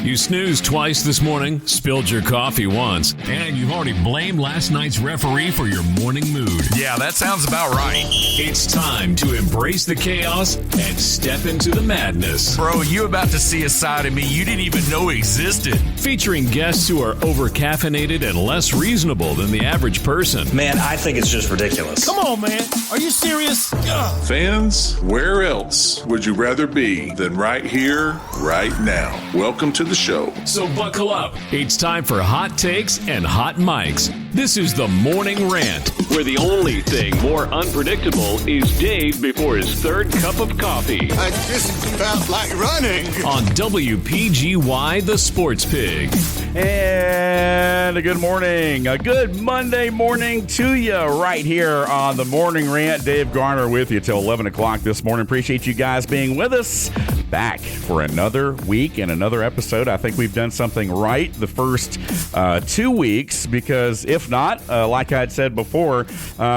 You snoozed twice this morning, spilled your coffee once, and you've already blamed last night's referee for your morning mood. Yeah, that sounds about right. It's time to embrace the chaos and step into the madness. Bro, you about to see a side of me you didn't even know existed. Featuring guests who are over-caffeinated and less reasonable than the average person. Man, I think it's just ridiculous. Come on, man. Are you serious? Ugh. Fans, where else would you rather be than right here, right now? Welcome to the show. So buckle up. It's time for hot takes and hot mics. This is the Morning Rant, where the only thing more unpredictable is Dave before his third cup of coffee. I just felt like running. On WPGY, the Sports Pig. And a good morning, a good Monday morning to you right here on the Morning Rant. Dave Garner with you till 11 o'clock this morning. Appreciate you guys being with us. Back for another week and another episode. I think we've done something right the first 2 weeks, because if not, like I had said before,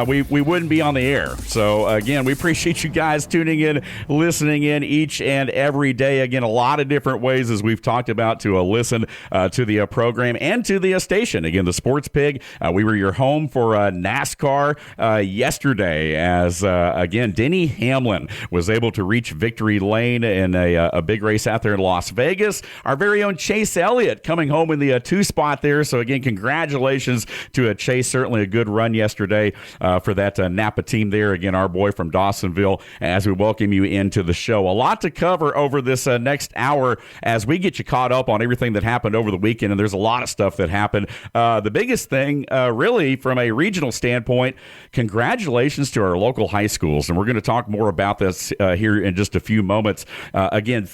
we wouldn't be on the air. So again, we appreciate you guys tuning in, listening in each and every day. Again, a lot of different ways, as we've talked about, to listen to the program and to the station. Again, the Sports Pig. We were your home for NASCAR yesterday, as again, Denny Hamlin was able to reach victory lane in a big race out there in Las Vegas. Our very own Chase Elliott coming home in the 2 spot there. So again, congratulations to Chase. Certainly a good run yesterday for that Napa team there. Again, our boy from Dawsonville, as we welcome you into the show. A lot to cover over this next hour as we get you caught up on everything that happened over the weekend. And there's a lot of stuff that happened. The biggest thing, really, from a regional standpoint, congratulations to our local high schools. And we're going to talk more about this here in just a few moments. Again,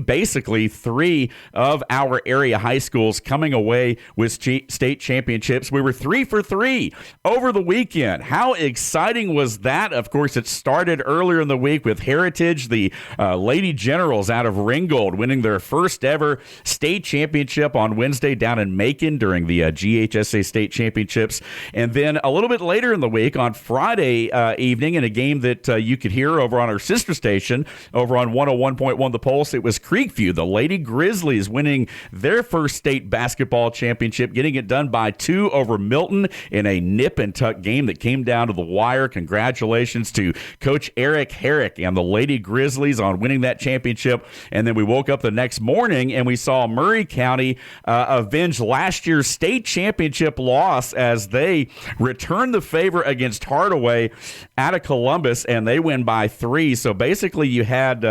basically three of our area high schools coming away with state championships. We were 3 for 3 over the weekend. How exciting was that? Of course, it started earlier in the week with Heritage, the Lady Generals out of Ringgold, winning their first ever state championship on Wednesday down in Macon during the GHSA state championships. And then a little bit later in the week, on Friday evening, in a game that you could hear over on our sister station over on 101.1 The Pulse, it was Creekview, the Lady Grizzlies, winning their first state basketball championship, getting it done by 2 over Milton in a nip and tuck game that came down to the wire. Congratulations to Coach Eric Herrick and the Lady Grizzlies on winning that championship. And then we woke up the next morning and we saw Murray County avenge last year's state championship loss as they return the favor against Hardaway out of Columbus, and they win by 3. So basically you had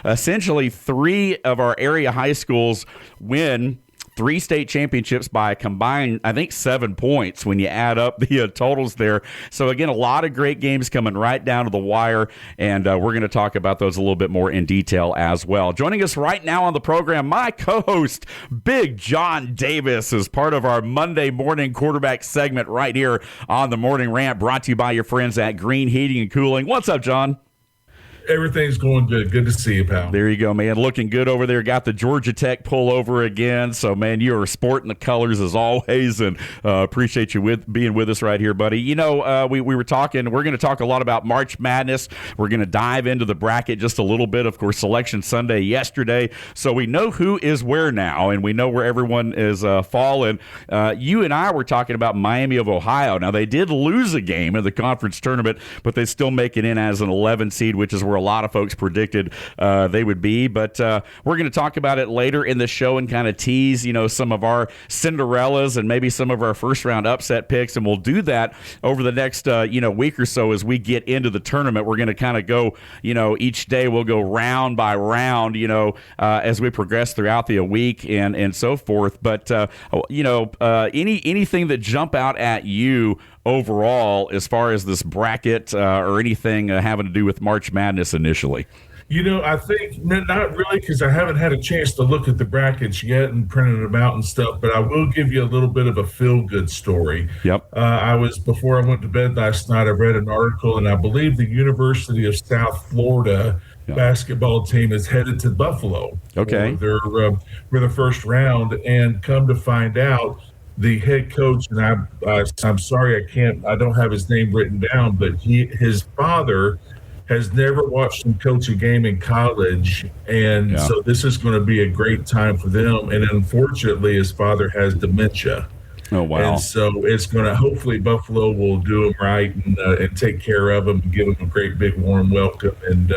essentially 3 of our area high schools win 3 state championships by a combined, I think, 7 points when you add up the totals there. So, again, a lot of great games coming right down to the wire, and we're going to talk about those a little bit more in detail as well. Joining us right now on the program, my co-host, Big John Davis, is part of our Monday morning quarterback segment right here on the Morning Rant, brought to you by your friends at Green Heating and Cooling. What's up, John? Everything's going good. Good to see you, pal. There you go, man. Looking good over there. Got the Georgia Tech pullover again. So, man, you are sporting the colors as always, and appreciate you being with us right here, buddy. You know, we were talking. We're going to talk a lot about March Madness. We're going to dive into the bracket just a little bit. Of course, Selection Sunday yesterday. So we know who is where now, and we know where everyone is falling. You and I were talking about Miami of Ohio. Now, they did lose a game in the conference tournament, but they still make it in as an 11 seed, which is where a lot of folks predicted they would be. But we're going to talk about it later in the show and kind of tease, you know, some of our Cinderellas and maybe some of our first round upset picks. And we'll do that over the next, week or so as we get into the tournament. We're going to kind of go, each day we'll go round by round, as we progress throughout the week and so forth. But, anything that jump out at you overall as far as this bracket or anything having to do with March Madness initially? I think not really, because I haven't had a chance to look at the brackets yet and printed them out and stuff, but I will give you a little bit of a feel-good story. Yep. Before I went to bed last night, I read an article, and I believe the University of South Florida basketball team is headed to Buffalo. Okay. For the first round, and come to find out, the head coach, and I'm sorry I don't have his name written down, but his father has never watched him coach a game in college, and so this is going to be a great time for them. And unfortunately, his father has dementia. Oh, wow. And so it's going to, hopefully Buffalo will do him right and take care of him and give him a great big warm welcome and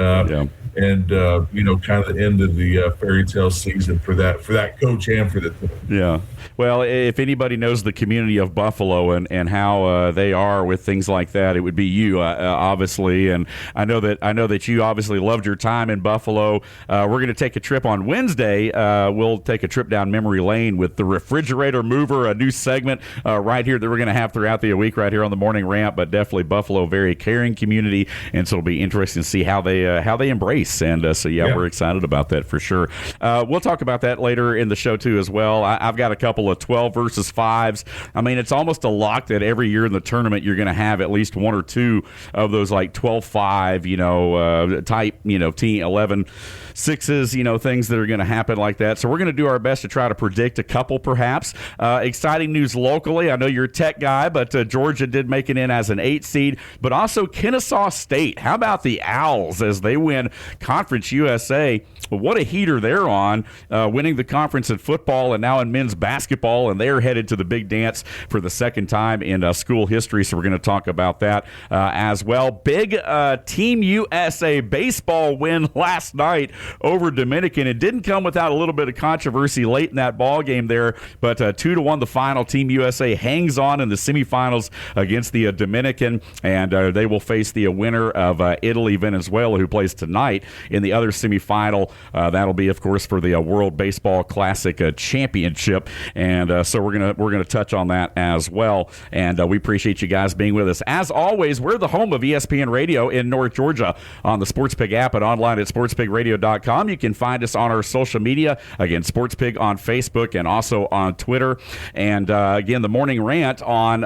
kind of the end of the fairy tale season for that coach and for the team. Yeah. Well, if anybody knows the community of Buffalo and how they are with things like that, it would be you, obviously. And I know that you obviously loved your time in Buffalo. We're going to take a trip on Wednesday. We'll take a trip down memory lane with the Refrigerator Mover, a new segment right here that we're going to have throughout the week right here on the Morning Rant. But definitely Buffalo, very caring community, and so it'll be interesting to see how they embrace. And we're excited about that for sure. We'll talk about that later in the show too as well. I've got a couple of 12 versus 5s. I mean, it's almost a lock that every year in the tournament you're going to have at least one or two of those like 12-5, type, team 11 sixes, things that are going to happen like that. So we're going to do our best to try to predict a couple perhaps. Exciting news locally. I know you're a Tech guy, but Georgia did make it in as an 8 seed, but also Kennesaw State. How about the Owls as they win Conference USA? Well, what a heater they're on, winning the conference in football and now in men's basketball, and they're headed to the big dance for the second time in school history, so we're going to talk about that as well. Big Team USA baseball win last night over Dominican. It didn't come without a little bit of controversy late in that ball game there, but 2-1 the final. Team USA hangs on in the semifinals against the Dominican, and they will face the winner of Italy-Venezuela, who plays tonight in the other semifinal. That'll be, of course, for the World Baseball Classic Championship, and so we're gonna touch on that as well. And we appreciate you guys being with us. As always, we're the home of ESPN Radio in North Georgia on the SportsPig app and online at sportspigradio.com. You can find us on our social media, again, SportsPig on Facebook and also on Twitter, and again, the Morning Rant on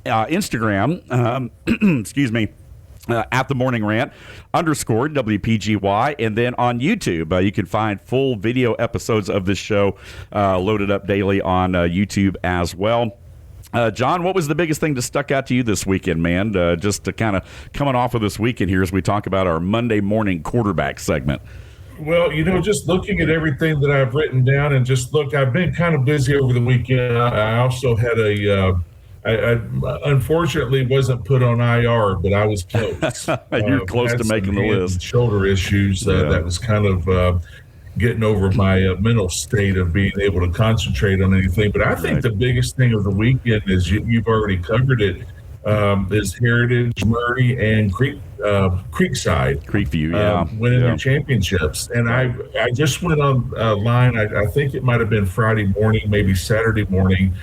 Instagram. Excuse me. At the Morning Rant _ WPGY, and then on YouTube you can find full video episodes of this show loaded up daily on YouTube as well. John, what was the biggest thing that stuck out to you this weekend, man? Just to kind of coming off of this weekend here as we talk about our Monday morning quarterback segment. Well, just looking at everything that I've written down and I've been kind of busy over the weekend. I also had I unfortunately wasn't put on IR, but I was close. You're close to making the list. Shoulder issues that was kind of getting over my mental state of being able to concentrate on anything. But I think the biggest thing of the weekend is you've already covered it. Is Heritage, Murray, and Creekview, winning their championships. And I just went online. I think it might have been Friday morning, maybe Saturday morning,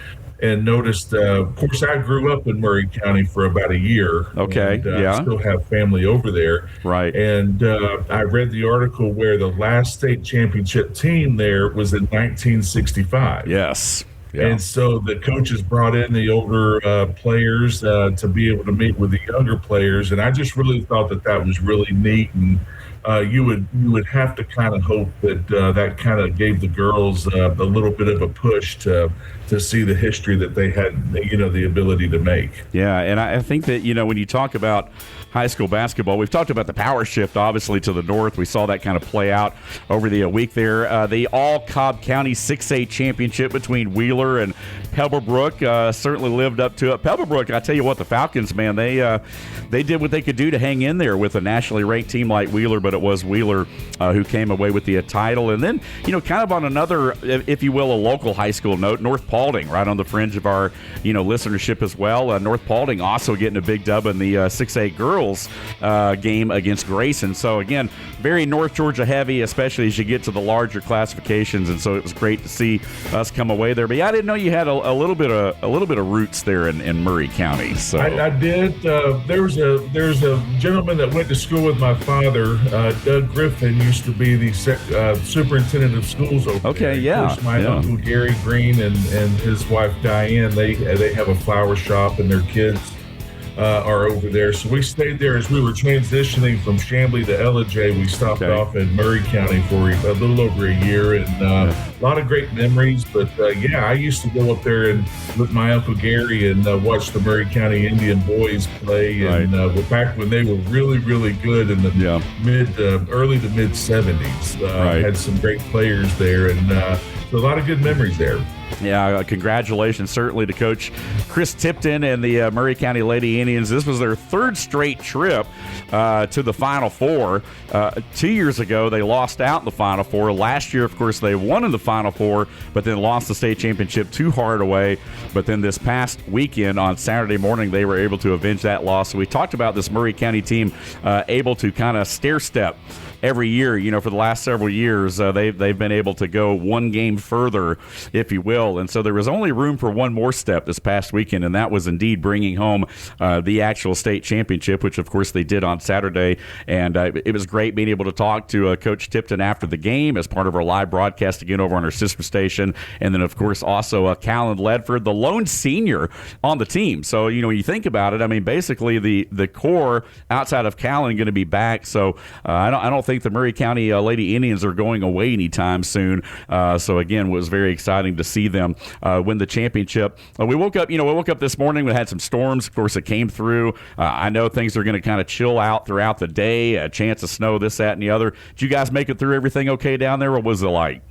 and noticed. Of course, I grew up in Murray County for about a year. Okay, I still have family over there. Right. And I read the article where the last state championship team there was in 1965. Yes. Yeah. And so the coaches brought in the older players to be able to meet with the younger players, and I just really thought that was really neat. And you would have to kind of hope that that kind of gave the girls a little bit of a push to see the history that they had, the ability to make. Yeah, and I think that when you talk about high school basketball, we've talked about the power shift, obviously, to the north. We saw that kind of play out over the week there. The all-Cobb County 6A championship between Wheeler and Pebblebrook certainly lived up to it. Pebblebrook, I tell you what, the Falcons, man, they did what they could do to hang in there with a nationally ranked team like Wheeler, but it was Wheeler who came away with the title. And then, kind of on another, if you will, a local high school note, North Paulding, right on the fringe of our, listenership as well. North Paulding also getting a big dub in the 6A girls game against Grayson. So again, very North Georgia heavy, especially as you get to the larger classifications. And so it was great to see us come away there. But yeah, I didn't know you had a little bit of roots there in Murray County. So I did. There's a gentleman that went to school with my father. Doug Griffin used to be the superintendent of schools over there. Yeah. Of course, my uncle Gary Green and his wife Diane, they have a flower shop, and their kids are over there. So we stayed there as we were transitioning from Chamblee to LJ. We stopped off in Murray County for a little over a year, and a lot of great memories. But I used to go up there and with my Uncle Gary and watch the Murray County Indian boys play. And back when they were really, really good in the early to mid 70s. Had some great players there, and so a lot of good memories there. Yeah, congratulations certainly to Coach Chris Tipton and the Murray County Lady Indians. This was their third straight trip to the Final Four. 2 years ago, they lost out in the Final Four. Last year, of course, they won in the Final Four, but then lost the state championship too hard away. But then this past weekend on Saturday morning, they were able to avenge that loss. So we talked about this Murray County team able to kind of stair-step every year, for the last several years. They've been able to go one game further, if you will. And so there was only room for one more step this past weekend, and that was indeed bringing home the actual state championship, which, of course, they did on Saturday. And it was great being able to talk to Coach Tipton after the game as part of our live broadcast again over on our sister station. And then, of course, also Callan Ledford, the lone senior on the team. So, when you think about it, I mean, basically the core outside of Callan going to be back. So I don't think the Murray County Lady Indians are going away anytime soon. So, again, it was very exciting to see them win the championship. We woke up this morning. We had some storms, of course, that came through. I know things are going to kind of chill out throughout the day. A chance of snow, this, that, and the other. Did you guys make it through everything okay down there? What was it like?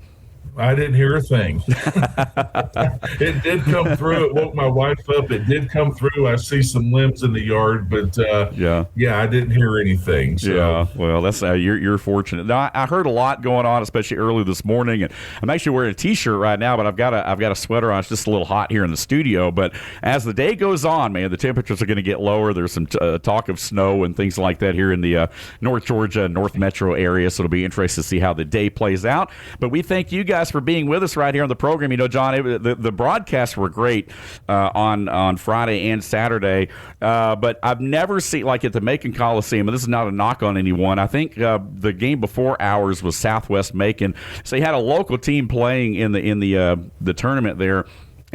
I didn't hear a thing. It did come through. It woke my wife up. It did come through. I see some limbs in the yard, but I didn't hear anything. So. Yeah, well, that's you're fortunate. Now, I heard a lot going on, especially early this morning, and I'm actually wearing a T-shirt right now, but I've got a sweater on. It's just a little hot here in the studio. But as the day goes on, man, the temperatures are going to get lower. There's some talk of snow and things like that here in the North Georgia, North Metro area. So it'll be interesting to see how the day plays out. But we thank you guys for being with us right here on the program. John, the broadcasts were great on Friday and Saturday, but I've never seen, like at the Macon Coliseum, and this is not a knock on anyone, I think the game before ours was Southwest Macon, so you had a local team playing in the tournament there.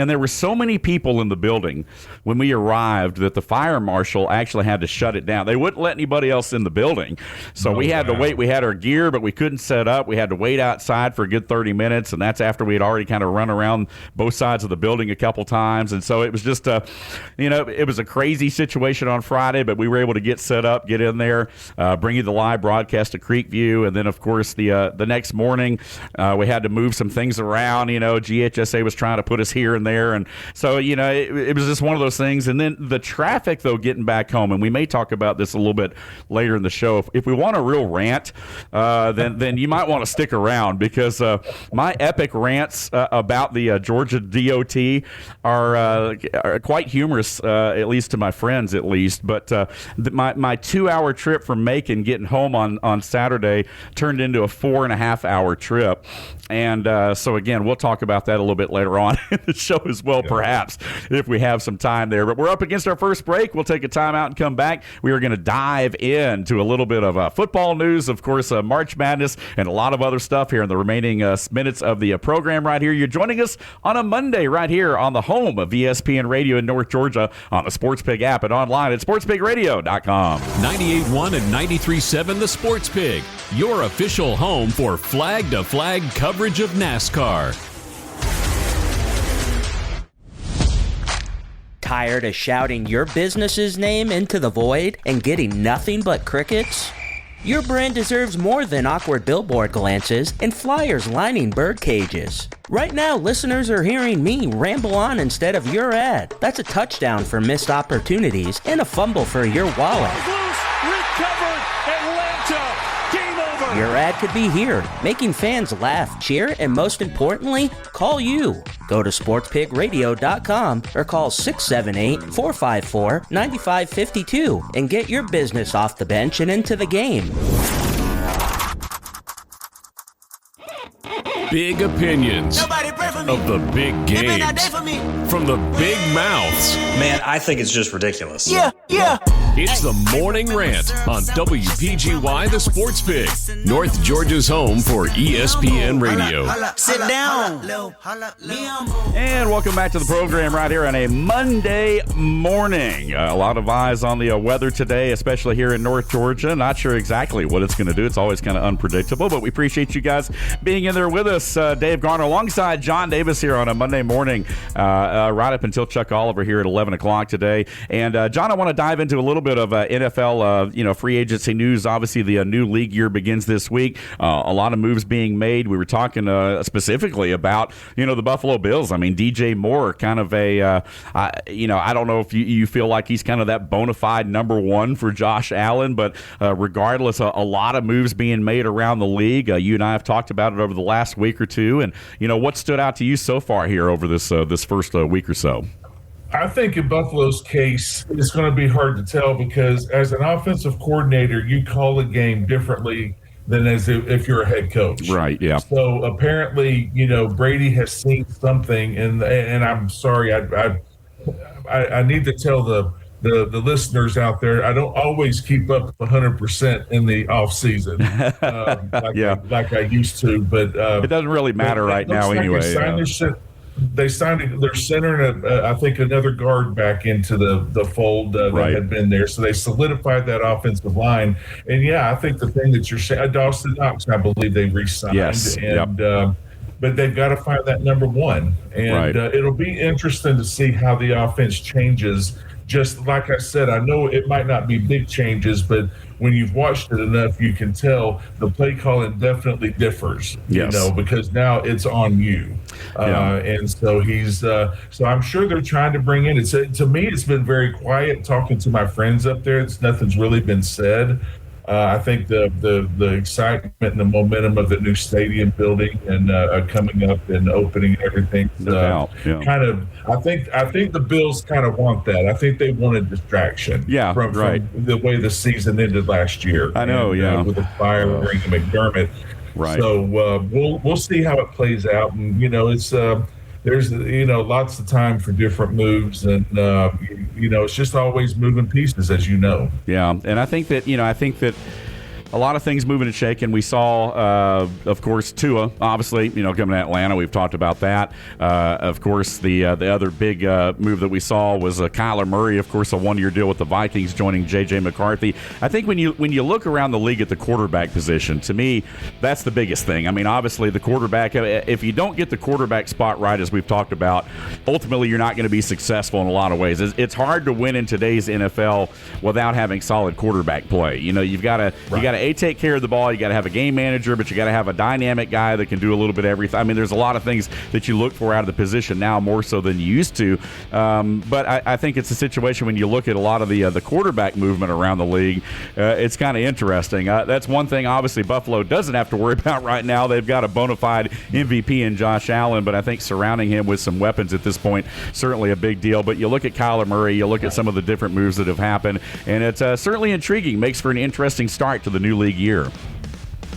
And there were so many people in the building when we arrived that the fire marshal actually had to shut it down. They wouldn't let anybody else in the building. So we had to wait. We had our gear, but we couldn't set up. We had to wait outside for a good 30 minutes, and that's after we had already kind of run around both sides of the building a couple times. And so it was just, it was a crazy situation on Friday, but we were able to get set up, get in there, bring you the live broadcast to Creekview. And then, of course, the next morning, we had to move some things around. GHSA was trying to put us here and there, and so it was just one of those things. And then the traffic, though, getting back home, and we may talk about this a little bit later in the show. If we want a real rant, then you might want to stick around, because my epic rants about the Georgia DOT are quite humorous, at least to my friends, at least. But my 2-hour trip from Macon getting home on Saturday turned into a 4.5-hour trip. And so, again, we'll talk about that a little bit later on in the show as well, perhaps, if we have some time there. But we're up against our first break. We'll take a time out and come back. We are going to dive into a little bit of football news, of course, March Madness, and a lot of other stuff here in the remaining minutes of the program right here. You're joining us on a Monday right here on the home of ESPN Radio in North Georgia, on the Sports Pig app and online at sportspigradio.com. 98.1 and 93.7 The Sports Pig, your official home for flag-to-flag coverage of NASCAR. Tired of shouting your business's name into the void and getting nothing but crickets? Your brand deserves more than awkward billboard glances and flyers lining bird cages. Right now, listeners are hearing me ramble on instead of your ad. That's a touchdown for missed opportunities and a fumble for your wallet. Recovered, Atlanta. Game over. Your ad could be here, making fans laugh, cheer, and most importantly, call you. Go to sportspigradio.com or call 678-454-9552 and get your business off the bench and into the game. Big opinions of the big games from the big mouths. Man, I think it's just ridiculous. Yeah. It's the Morning Rant on WPGY, the Sports Pig, North Georgia's home for ESPN Radio. Sit down. And welcome back to the program right here on a Monday morning. A lot of eyes on the weather today, especially here in North Georgia. Not sure exactly what it's going to do. It's always kind of unpredictable, but we appreciate you guys being in there with us. Dave Garner alongside John Davis here on a Monday morning, right up until Chuck Oliver here at 11 o'clock today. And John, I want to dive into a little bit of NFL, free agency news. Obviously, the new league year begins this week. A lot of moves being made. We were talking specifically about, the Buffalo Bills. I mean, DJ Moore, kind of I don't know if you feel like he's kind of that bona fide number one for Josh Allen, but regardless, a lot of moves being made around the league. You and I have talked about it over the last week or two. And, what stood out to you so far here over this first week or so? I think in Buffalo's case, it's going to be hard to tell because as an offensive coordinator, you call a game differently than as if you're a head coach. Right, yeah. So apparently, Brady has seen something, and I'm sorry, I need to tell the listeners out there, I don't always keep up 100% in the off season like I used to, but it doesn't really matter right now anyway. They're centering, I think, another guard back into the fold that had been there. So they solidified that offensive line. And, I think the thing that you're saying, Dawson Knox, I believe they re-signed. Yes. But they've got to find that number one. And it'll be interesting to see how the offense changes. Just like I said, I know it might not be big changes, but when you've watched it enough, you can tell the play calling definitely differs, because now it's on you. And so so I'm sure they're trying to bring in, to me, it's been very quiet talking to my friends up there. Nothing's really been said. I think the excitement and the momentum of the new stadium building and coming up and opening and everything, kind of. I think the Bills kind of want that. I think they want a distraction. From the way the season ended last year. I know, with the firing of McDermott. Right. So we'll see how it plays out, and it's. There's lots of time for different moves, and it's just always moving pieces, as you know. Yeah, and I think that a lot of things moving and shaking. We saw, of course, Tua, obviously, coming to Atlanta. We've talked about that. Of course, the other big move that we saw was Kyler Murray, of course, a one-year deal with the Vikings, joining J.J. McCarthy. I think when you look around the league at the quarterback position, to me, that's the biggest thing. I mean, obviously, the quarterback, if you don't get the quarterback spot right, as we've talked about, ultimately, you're not going to be successful in a lot of ways. It's hard to win in today's NFL without having solid quarterback play. You've got to take care of the ball. You got to have a game manager, but you got to have a dynamic guy that can do a little bit of everything. I mean, there's a lot of things that you look for out of the position now, more so than you used to. But I think it's a situation when you look at a lot of the quarterback movement around the league. It's kind of interesting. That's one thing, obviously, Buffalo doesn't have to worry about right now. They've got a bona fide MVP in Josh Allen, but I think surrounding him with some weapons at this point, certainly a big deal. But you look at Kyler Murray, you look at some of the different moves that have happened, and it's certainly intriguing. Makes for an interesting start to the new league year.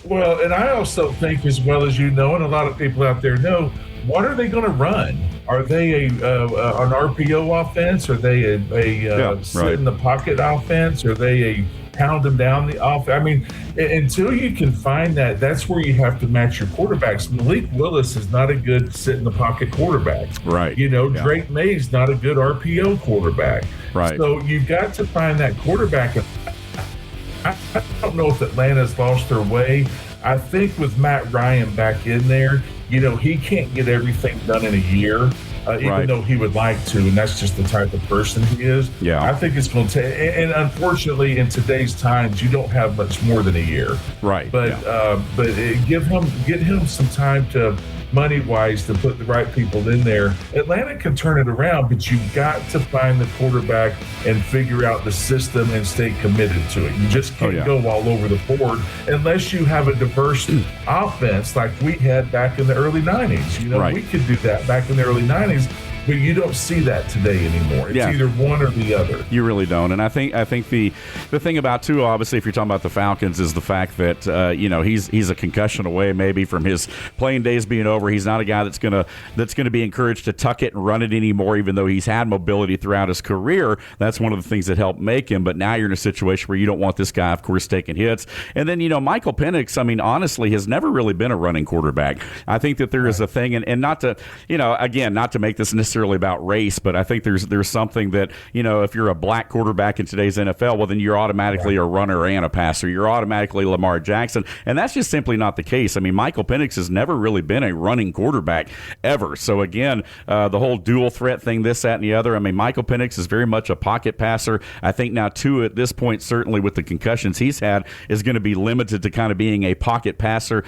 Well, and I also think, as well as and a lot of people out there know, what are they going to run? Are they an RPO offense? Are they a sit in the pocket offense? Are they a pound them down the offense? I mean, until you can find that, that's where you have to match your quarterbacks. Malik Willis is not a good sit in the pocket quarterback. Right. Drake May's not a good RPO quarterback. Right. So you've got to find that quarterback. I don't know if Atlanta's lost their way. I think with Matt Ryan back in there, he can't get everything done in a year, even though he would like to, and that's just the type of person he is. Yeah. I think it's going to take, and unfortunately, in today's times, you don't have much more than a year. Right. But get him some time to, money-wise, to put the right people in there. Atlanta can turn it around, but you've got to find the quarterback and figure out the system and stay committed to it. You just can't go all over the board unless you have a diverse offense like we had back in the early 90s. We could do that back in the early 90s. But you don't see that today anymore. It's either one or the other. You really don't. And I think the thing about too, obviously, if you're talking about the Falcons, is the fact that he's a concussion away maybe from his playing days being over. He's not a guy that's gonna be encouraged to tuck it and run it anymore, even though he's had mobility throughout his career. That's one of the things that helped make him. But now you're in a situation where you don't want this guy, of course, taking hits. And then Michael Penix, I mean, honestly, has never really been a running quarterback. I think that there is a thing, and not to not to make this necessarily about race, but I think there's something that, if you're a black quarterback in today's NFL, well, then you're automatically a runner and a passer. You're automatically Lamar Jackson, and that's just simply not the case. I mean, Michael Penix has never really been a running quarterback ever. So again, the whole dual threat thing, this, that, and the other, I mean, Michael Penix is very much a pocket passer. I think now, too, at this point, certainly with the concussions he's had, is going to be limited to kind of being a pocket passer.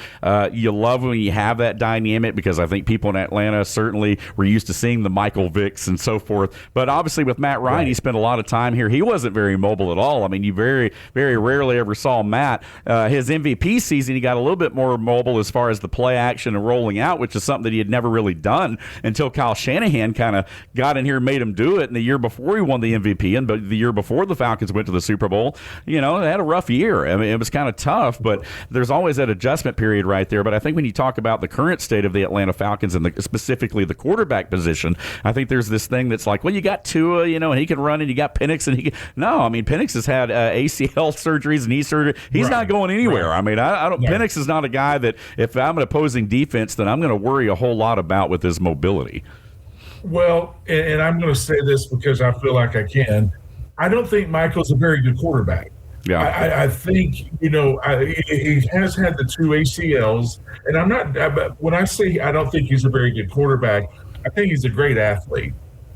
You love when you have that dynamic, because I think people in Atlanta certainly were used to seeing the Michael Vicks and so forth. But obviously with Matt Ryan, he spent a lot of time here. He wasn't very mobile at all. I mean, you very, very rarely ever saw Matt. His MVP season, he got a little bit more mobile as far as the play action and rolling out, which is something that he had never really done until Kyle Shanahan kind of got in here and made him do it. And the year before he won the MVP, and but the year before the Falcons went to the Super Bowl, they had a rough year. I mean, it was kind of tough, but there's always that adjustment period right there. But I think when you talk about the current state of the Atlanta Falcons and specifically the quarterback position, I think there's this thing that's like, well, you got Tua, and he can run, and you got Penix, and he can. No, I mean, Penix has had ACL surgeries and knee surgery. He's not going anywhere. Right. I mean, I don't. Penix is not a guy that if I'm an opposing defense, then I'm going to worry a whole lot about with his mobility. Well, and I'm going to say this because I feel like I can. I don't think Michael's a very good quarterback. Yeah, I think he has had the 2 ACLs, and I'm not. When I say I don't think he's a very good quarterback, I think he's a great athlete.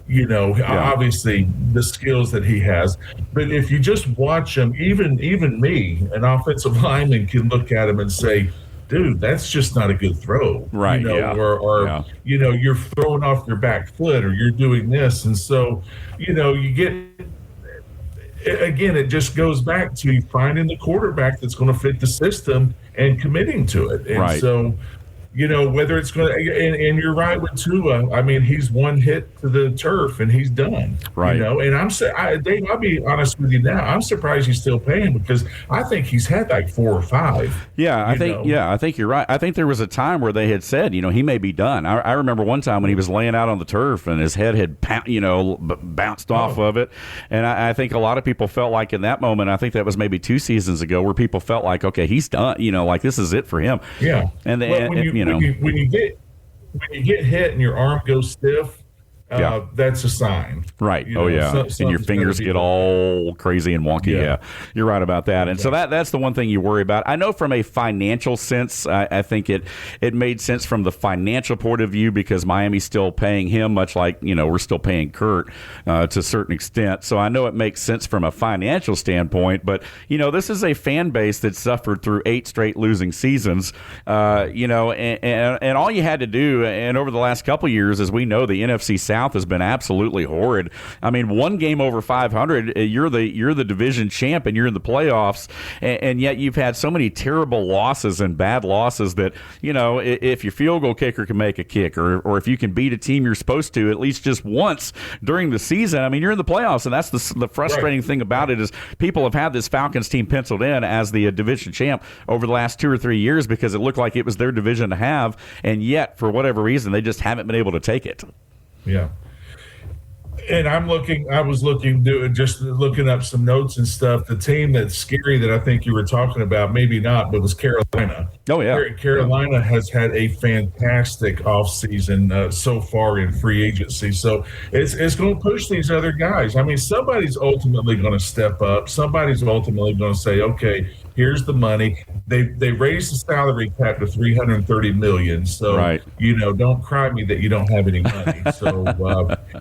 Obviously the skills that he has, but if you just watch him, even me, an offensive lineman can look at him and say, dude, that's just not a good throw. Right. Or you're throwing off your back foot, or you're doing this. And so, you get, again, it just goes back to finding the quarterback that's going to fit the system and committing to it. And so, whether it's going to, and you're right with Tua. I mean, he's one hit to the turf and he's done. Right. And Dave, I'll be honest with you now. I'm surprised he's still paying, because I think he's had like 4 or 5. Yeah, I think you're right. I think there was a time where they had said, he may be done. I remember one time when he was laying out on the turf and his head had, bounced off of it. And I think a lot of people felt like in that moment, I think that was maybe 2 seasons ago, where people felt like, okay, he's done. Like this is it for him. Yeah. And then, when you get hit and your arm goes stiff, that's a sign. Right. And your fingers get all crazy and wonky. Yeah. You're right about that. And so that's the one thing you worry about. I know from a financial sense, I think it made sense from the financial point of view, because Miami's still paying him, much like, we're still paying Kurt to a certain extent. So I know it makes sense from a financial standpoint, but, this is a fan base that suffered through 8 straight losing seasons, and all you had to do, and over the last couple years, as we know, the NFC South has been absolutely horrid. I mean, one game over 500, you're the division champ and you're in the playoffs, and yet you've had so many terrible losses and bad losses that, if your field goal kicker can make a kick, or if you can beat a team you're supposed to at least just once during the season, I mean, you're in the playoffs. And that's the frustrating thing about it, is people have had this Falcons team penciled in as the division champ over the last 2 or 3 years, because it looked like it was their division to have, and yet for whatever reason they just haven't been able to take it. Yeah. And I was looking up some notes and stuff. The team that's scary that I think you were talking about, maybe not, but was Carolina. Oh, yeah. Carolina has had a fantastic offseason so far in free agency. So it's going to push these other guys. I mean, somebody's ultimately going to step up. Somebody's ultimately going to say, okay, here's the money. They raised the salary cap to $330 million. So, don't cry me that you don't have any money. So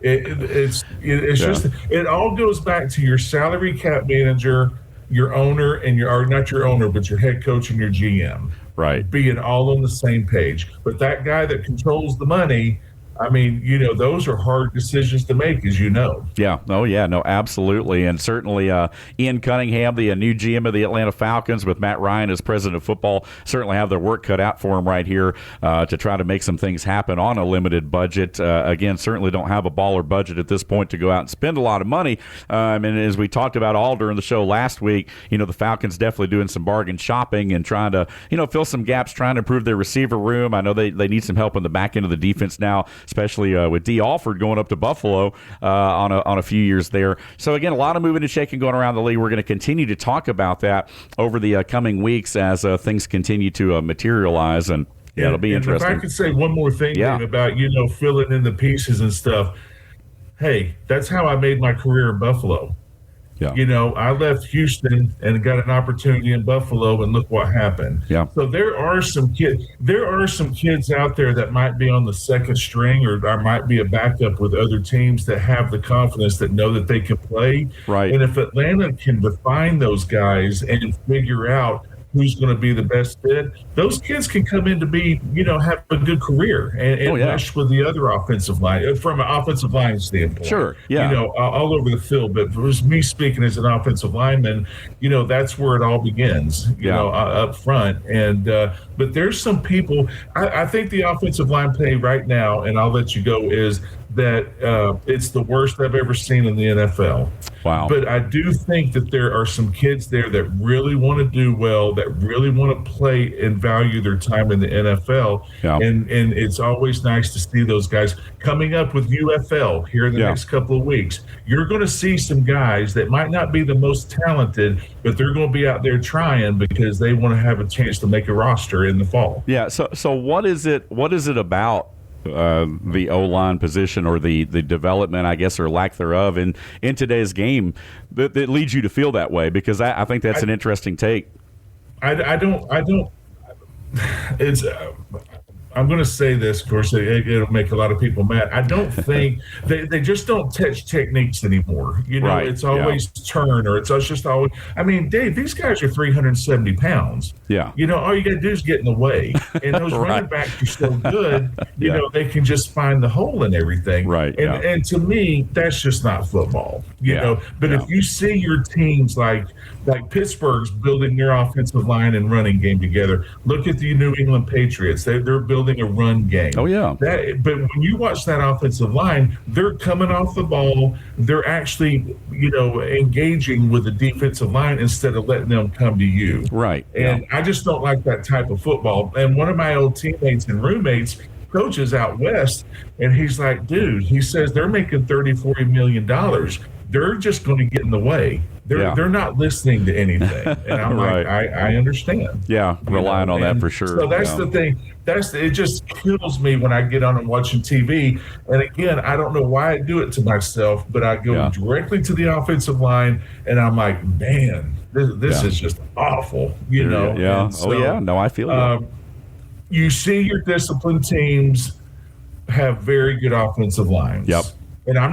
it's just, it all goes back to your salary cap manager, your owner, and not your owner, but your head coach and your GM. Right. Being all on the same page. But that guy that controls the money I mean, those are hard decisions to make, as you know. Yeah. Oh, yeah. No, absolutely. And certainly Ian Cunningham, the new GM of the Atlanta Falcons, with Matt Ryan as president of football, certainly have their work cut out for them right here to try to make some things happen on a limited budget. Again, certainly don't have a baller budget at this point to go out and spend a lot of money. And as we talked about all during the show last week, the Falcons definitely doing some bargain shopping and trying to, fill some gaps, trying to improve their receiver room. I know they need some help in the back end of the defense now, especially with D. Alford going up to Buffalo on a few years there. So, again, a lot of moving and shaking going around the league. We're going to continue to talk about that over the coming weeks as things continue to materialize. And, it'll be interesting. If I could say one more thing Dave, about, filling in the pieces and stuff. Hey, that's how I made my career in Buffalo. Yeah. I left Houston and got an opportunity in Buffalo, and look what happened. Yeah. So there are some kids out there that might be on the second string, or might be a backup with other teams that have the confidence that know that they can play. Right. And if Atlanta can define those guys and figure out who's going to be the best fit, those kids can come in to be, have a good career and mesh with the other offensive line from an offensive line standpoint. Sure. Yeah. All over the field. But for me speaking as an offensive lineman, that's where it all begins, up front. And, but there's some people, I think the offensive line play right now, and I'll let you go, is that it's the worst I've ever seen in the NFL. Wow. But I do think that there are some kids there that really want to do well, that really want to play and value their time in the NFL. Yeah. And it's always nice to see those guys coming up with UFL here in the next couple of weeks. You're going to see some guys that might not be the most talented, but they're going to be out there trying because they want to have a chance to make a roster in the fall. Yeah. So what is it about the O-line position, or the development, I guess, or lack thereof in today's game that leads you to feel that way? Because I think that's an interesting take. I don't. It's. I'm going to say this, of course, it'll make a lot of people mad. I don't think they just don't touch techniques anymore. Right. It's always turn, or it's just always. I mean, Dave, these guys are 370 pounds. Yeah. All you got to do is get in the way. And those running backs are so good, they can just find the hole in everything. Right. And to me, that's just not football. But if you see your teams like Pittsburgh's building their offensive line and running game together, look at the New England Patriots. They're building a run game. Oh, yeah. But when you watch that offensive line, they're coming off the ball. They're actually, engaging with the defensive line instead of letting them come to you. Right. And I just don't like that type of football. And one of my old teammates and roommates coaches out west, and he's like, dude, he says they're making $30-40 million. They're just going to get in the way. They're not listening to anything. And I'm like, I understand. Yeah, relying on that for sure. So that's the thing. It just kills me when I get on and watching TV. And again, I don't know why I do it to myself, but I go directly to the offensive line, and I'm like, man, this is just awful. Yeah. And so, No, I feel you. You see your disciplined teams have very good offensive lines. Yep. And I'm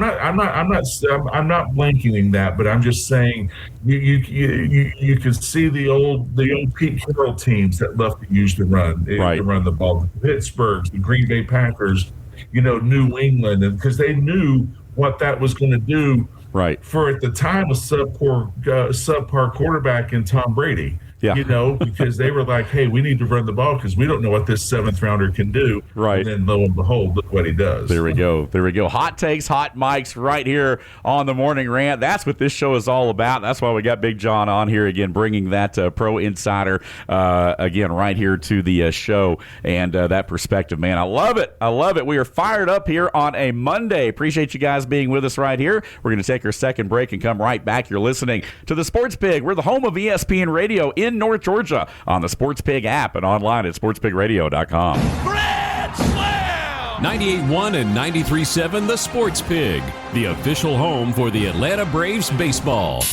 not blanketing that, but I'm just saying you can see the old Pete Carroll teams that love to use the run, to run the ball. The Pittsburghs, the Green Bay Packers, New England, and because they knew what that was going to do. Right. For at the time a subpar quarterback in Tom Brady. Yeah. Because they were like, hey, we need to run the ball because we don't know what this seventh rounder can do. Right. And then lo and behold, look what he does. There we go. Hot takes, hot mics right here on the Morning Rant. That's what this show is all about. That's why we got Big John on here again, bringing that pro insider again right here to the show and that perspective, man. I love it. We are fired up here on a Monday. Appreciate you guys being with us right here. We're going to take our second break and come right back. You're listening to the Sports Pig. We're the home of ESPN Radio in North Georgia on the Sports Pig app and online at sportspigradio.com. Grand Slam! 98.1 and 93.7 The Sports Pig, the official home for the Atlanta Braves baseball.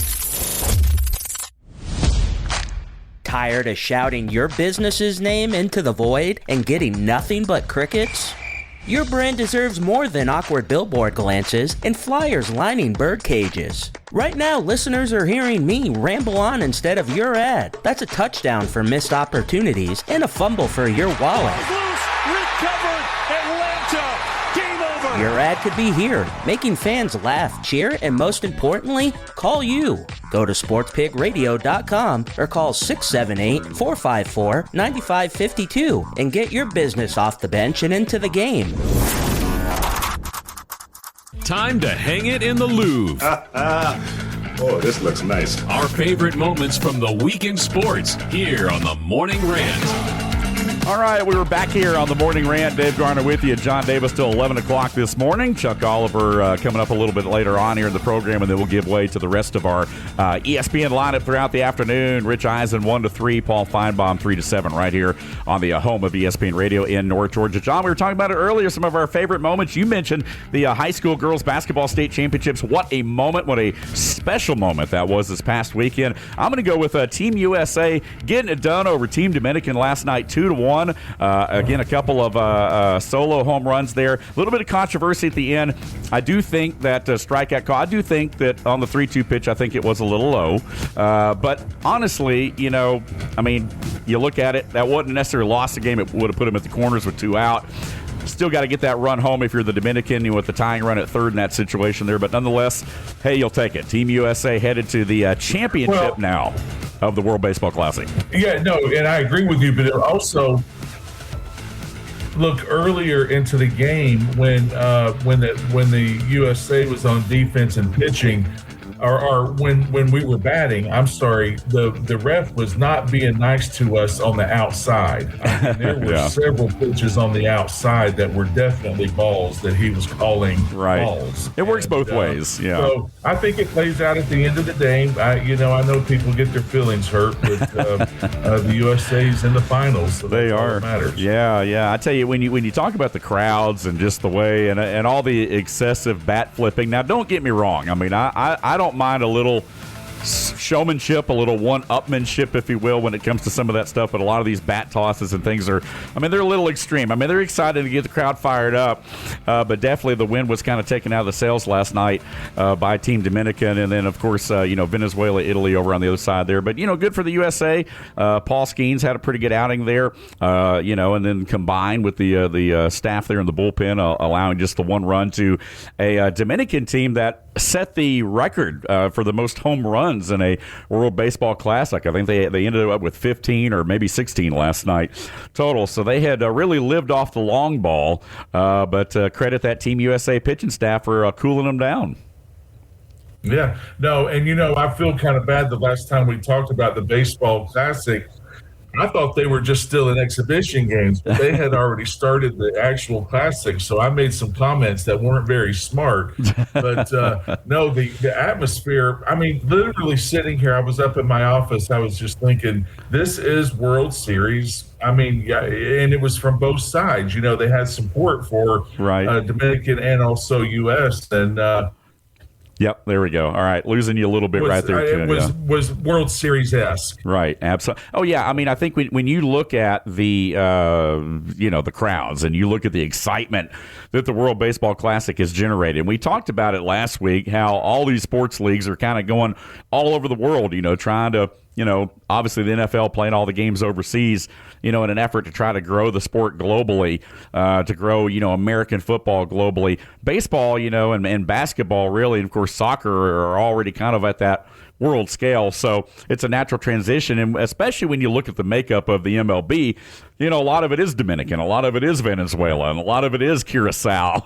Tired of shouting your business's name into the void and getting nothing but crickets? Your brand deserves more than awkward billboard glances and flyers lining bird cages. Right now, listeners are hearing me ramble on instead of your ad. That's a touchdown for missed opportunities and a fumble for your wallet. Loose, recovered, Atlanta, game Your ad could be here, making fans laugh, cheer, and most importantly, call you. Go to sportspigradio.com or call 678-454-9552 and get your business off the bench and into the game. Time to hang it in the Louvre. Oh, this looks nice. Our favorite moments from the week in sports here on the Morning Rant. All right, we were back here on the Morning Rant. Dave Garner with you. John Davis till 11 o'clock this morning. Chuck Oliver coming up a little bit later on here in the program, and then we'll give way to the rest of our ESPN lineup throughout the afternoon. Rich Eisen 1 to 3, Paul Feinbaum 3 to 7 right here on the home of ESPN Radio in North Georgia. John, we were talking about it earlier, some of our favorite moments. You mentioned the high school girls basketball state championships. What a moment, what a special moment that was this past weekend. I'm going to go with Team USA getting it done over Team Dominican last night, 2-1. Again, a couple of solo home runs there. A little bit of controversy at the end. I do think that strikeout call, I do think that on the 3-2 pitch, I think it was a little low. But honestly, you know, I mean, you look at it, that wouldn't necessarily lost the game. It would have put them at the corners with 2 out. Still got to get that run home if you're the Dominican with the tying run at third in that situation there. But nonetheless, hey, you'll take it. Team USA headed to the championship now of the World Baseball Classic. Yeah, no, and I agree with you, but it also look earlier into the game when the USA was on defense and pitching, or when we were batting, I'm sorry, the ref was not being nice to us on the outside. I mean, there were several pitches on the outside that were definitely balls that he was calling balls. It works both ways. Yeah. So I think it plays out at the end of the day. I know people get their feelings hurt, but the USA's in the finals. So they are. What matters. Yeah. I tell you, when you talk about the crowds and just the way and all the excessive bat flipping. Now, don't get me wrong. I mean, I don't mind a little showmanship, a little one-upmanship, if you will, when it comes to some of that stuff. But a lot of these bat tosses and things are, I mean, they're a little extreme. I mean, they're excited to get the crowd fired up, but definitely the wind was kind of taken out of the sails last night by Team Dominican, and then, of course, Venezuela, Italy over on the other side there. But, good for the USA. Paul Skeens had a pretty good outing there, and then combined with the staff there in the bullpen, allowing just the one run to a Dominican team that set the record for the most home runs in a World Baseball Classic. I think they ended up with 15 or maybe 16 last night total. So they had really lived off the long ball, but credit that Team USA pitching staff for cooling them down. Yeah, no, and I feel kind of bad the last time we talked about the Baseball Classic. I thought they were just still in exhibition games, but they had already started the actual Classic, so I made some comments that weren't very smart. But, no, the atmosphere, I mean, literally sitting here, I was up in my office, I was just thinking, this is World Series. I mean, yeah, and it was from both sides. They had support for Dominican and also U.S., and yep, there we go. All right, losing you a little bit right there. It was World Series-esque. Right, absolutely. Oh, yeah, I mean, I think when you look at the, the crowds and you look at the excitement that the World Baseball Classic has generated, and we talked about it last week, how all these sports leagues are kind of going all over the world, trying to, obviously the NFL playing all the games overseas, in an effort to try to grow the sport globally, to grow, American football globally. Baseball, and basketball really, and of course soccer are already kind of at that world scale. So it's a natural transition, and especially when you look at the makeup of the MLB, a lot of it is Dominican, a lot of it is Venezuela, and a lot of it is Curacao,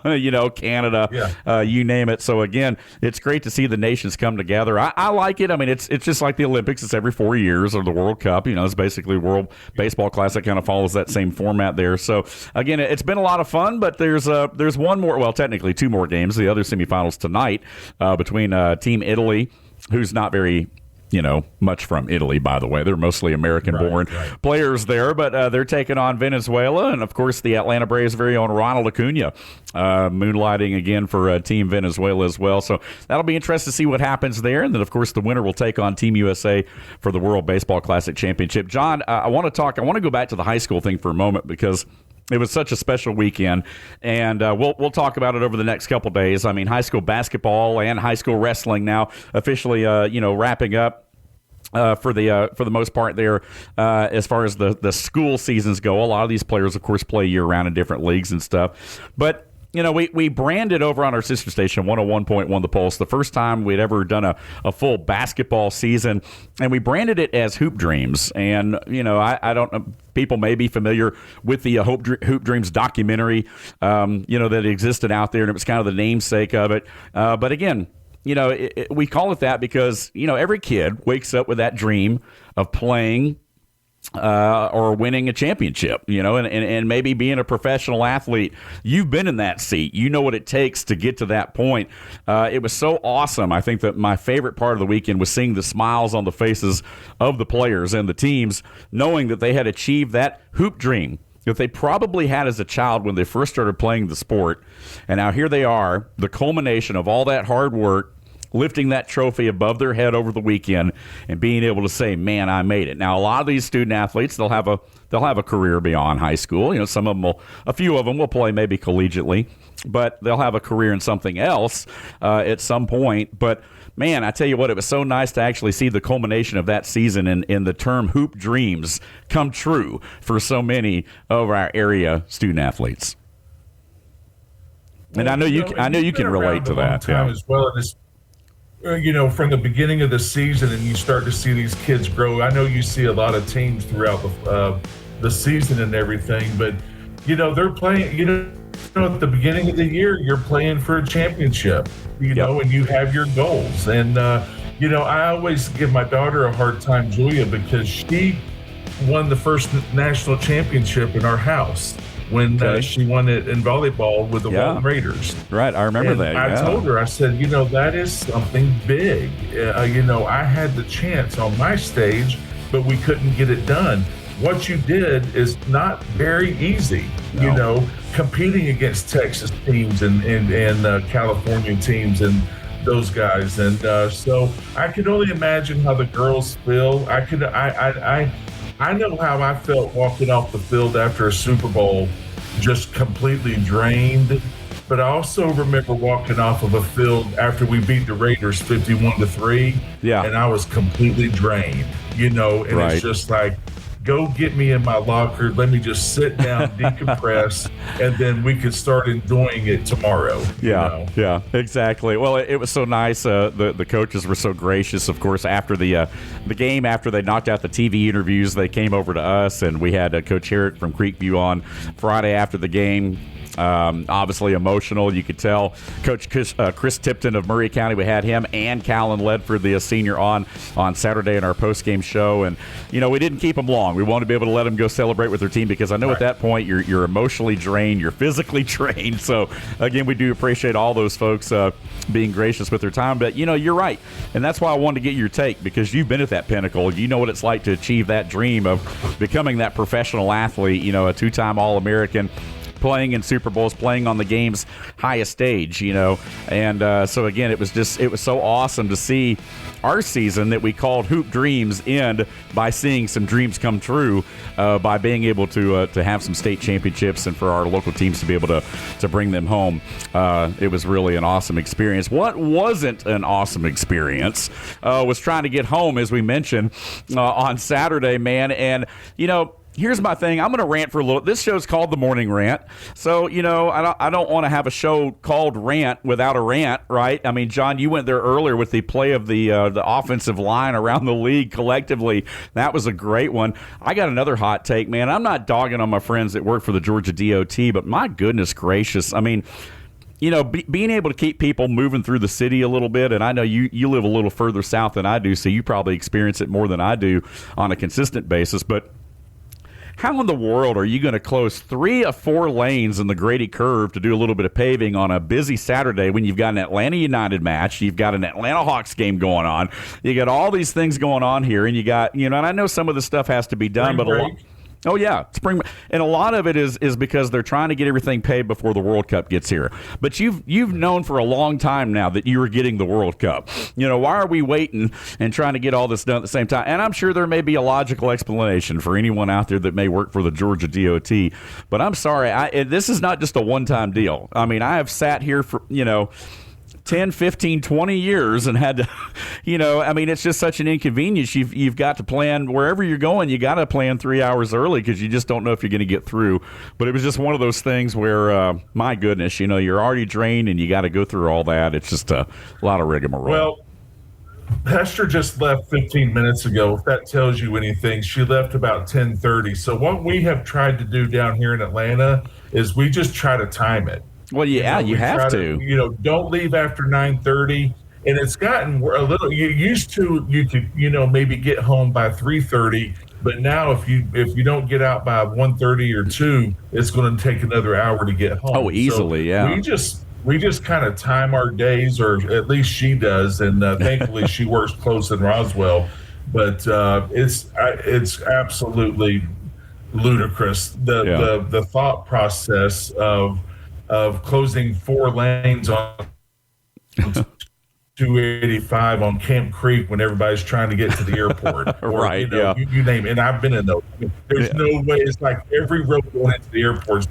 Canada, you name it. So again, it's great to see the nations come together. I like it. I mean, it's just like the Olympics. It's every 4 years, or the World Cup. It's basically World Baseball Classic, kind of follows that same format there. So again, it's been a lot of fun, but there's one more, well, technically 2 more games, the other semifinals tonight between Team Italy, who's not very much from Italy, by the way. They're mostly American-born players there, but they're taking on Venezuela, and of course the Atlanta Braves' very own Ronald Acuna moonlighting again for Team Venezuela as well. So that'll be interesting to see what happens there, and then of course the winner will take on Team USA for the World Baseball Classic Championship. John, I want to go back to the high school thing for a moment, because it was such a special weekend, and we'll talk about it over the next couple days. I mean, high school basketball and high school wrestling now officially, wrapping up for the most part there as far as the school seasons go. A lot of these players, of course, play year-round in different leagues and stuff. But we branded over on our sister station, 101.1 The Pulse, the first time we'd ever done a full basketball season, and we branded it as Hoop Dreams. And, I don't know, people may be familiar with the Hoop Dreams documentary, that existed out there, and it was kind of the namesake of it. But again, we call it that because, every kid wakes up with that dream of playing or winning a championship, and maybe being a professional athlete. You've been in that seat. You know what it takes to get to that point. It was so awesome. I think that my favorite part of the weekend was seeing the smiles on the faces of the players and the teams, knowing that they had achieved that hoop dream that they probably had as a child when they first started playing the sport. And now here they are, the culmination of all that hard work, lifting that trophy above their head over the weekend and being able to say, man, I made it. Now, a lot of these student athletes, they'll have a career beyond high school. A few of them will play maybe collegiately, but they'll have a career in something else at some point. But man, I tell you what, it was so nice to actually see the culmination of that season in the term hoop dreams come true for so many of our area student athletes. And I know you can relate to that. Yeah. As well, from the beginning of the season, and you start to see these kids grow. I know you see a lot of teams throughout the season and everything, but they're playing. At the beginning of the year, you're playing for a championship. And you have your goals. And I always give my daughter a hard time, Julia, because she won the first national championship in our house when she won it in volleyball with the Walton Raiders. Right, I remember that. I told her, I said, that is something big. I had the chance on my stage, but we couldn't get it done. What you did is not very easy, competing against Texas teams and California teams and those guys. And so I could only imagine how the girls feel. I know how I felt walking off the field after a Super Bowl, just completely drained. But I also remember walking off of a field after we beat the Raiders 51-3. Yeah. And I was completely drained, It's just like, go get me in my locker. Let me just sit down, decompress, and then we could start enjoying it tomorrow. Yeah, exactly. Well, it was so nice. The coaches were so gracious. Of course, after the game, after they knocked out the TV interviews, they came over to us, and we had Coach Herrick from Creekview on Friday after the game. Obviously emotional, you could tell. Coach Chris Tipton of Murray County, we had him and Callan Ledford, the senior, on Saturday in our post-game show, and we didn't keep them long. We wanted to be able to let them go celebrate with their team because I know at that point you're emotionally drained, you're physically drained. So again, we do appreciate all those folks being gracious with their time. But you're right, and that's why I wanted to get your take, because you've been at that pinnacle. You know what it's like to achieve that dream of becoming that professional athlete. A two-time All-American, playing in Super Bowls, playing on the game's highest stage, and so again, it was so awesome to see our season that we called Hoop Dreams end by seeing some dreams come true, by being able to have some state championships and for our local teams to be able to bring them home. It was really an awesome experience. What wasn't an awesome experience was trying to get home, as we mentioned, on Saturday, man, and here's my thing. I'm going to rant for a little. This show's called The Morning Rant. So, I don't want to have a show called Rant without a rant, right? I mean, John, you went there earlier with the play of the offensive line around the league collectively. That was a great one. I got another hot take, man. I'm not dogging on my friends that work for the Georgia DOT, but my goodness gracious. I mean, being able to keep people moving through the city a little bit, and I know you live a little further south than I do, so you probably experience it more than I do on a consistent basis, but how in the world are you going to close 3 of 4 lanes in the Grady Curve to do a little bit of paving on a busy Saturday when you've got an Atlanta United match, you've got an Atlanta Hawks game going on, you got all these things going on here, and you got, and I know some of the stuff has to be done, but oh, yeah, spring, and a lot of it is because they're trying to get everything paid before the World Cup gets here. But you've known for a long time now that you were getting the World Cup. Why are we waiting and trying to get all this done at the same time? And I'm sure there may be a logical explanation for anyone out there that may work for the Georgia DOT. But I'm sorry, this is not just a one-time deal. I mean, I have sat here for, 10, 15, 20 years and had to, it's just such an inconvenience. You've got to plan wherever you're going. You got to plan 3 hours early because you just don't know if you're going to get through. But it was just one of those things where, my goodness, you're already drained and you got to go through all that. It's just a lot of rigmarole. Well, Hester just left 15 minutes ago. If that tells you anything, she left about 10:30. So what we have tried to do down here in Atlanta is we just try to time it. Well, yeah, you have to. Don't leave after 9:30. And it's gotten a little. You used to, you could, maybe get home by 3:30. But now, if you don't get out by 1:30 or 2, it's going to take another hour to get home. Oh, easily, yeah. We just kind of time our days, or at least she does, and thankfully she works close in Roswell. But it's absolutely ludicrous the thought process of closing 4 lanes on 285 on Camp Creek when everybody's trying to get to the airport. Right. You name it. And I've been in those. There's no way. It's like every road going into the airport is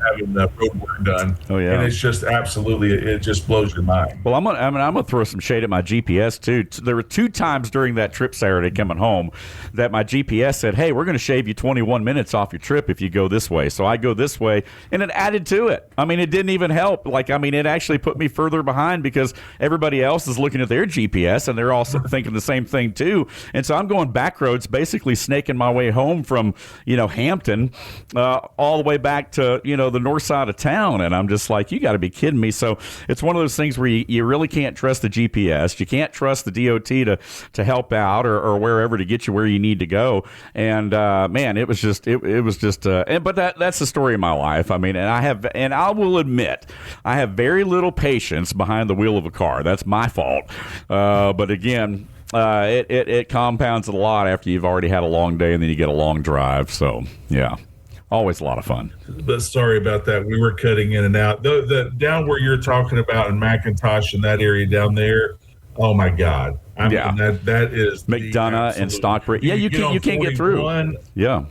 having the road work done. Oh, yeah. And it's just absolutely, it just blows your mind. Well, I'm gonna throw some shade at my GPS too. There were 2 times during that trip Saturday coming home that my GPS said, "Hey, we're going to shave you 21 minutes off your trip if you go this way." So I go this way, and it added to it. It didn't even help. It actually put me further behind because everybody else is looking at their GPS and they're all thinking the same thing too. And so I'm going back roads, basically snaking my way home from Hampton all the way back to the north side of town, and I'm just like, you got to be kidding me. So it's one of those things where you really can't trust the GPS. You can't trust the DOT to help out or wherever to get you where you need to go. And man, it was just but that's the story of my life. And I will admit, I have very little patience behind the wheel of a car. That's my fault. But again, it compounds a lot after you've already had a long day and then you get a long drive. So yeah. Always a lot of fun. But sorry about that. We were cutting in and out. The down where you're talking about in McIntosh and that area down there, oh my God. That is McDonough and Stockbridge. Yeah, you can't get through. Yeah.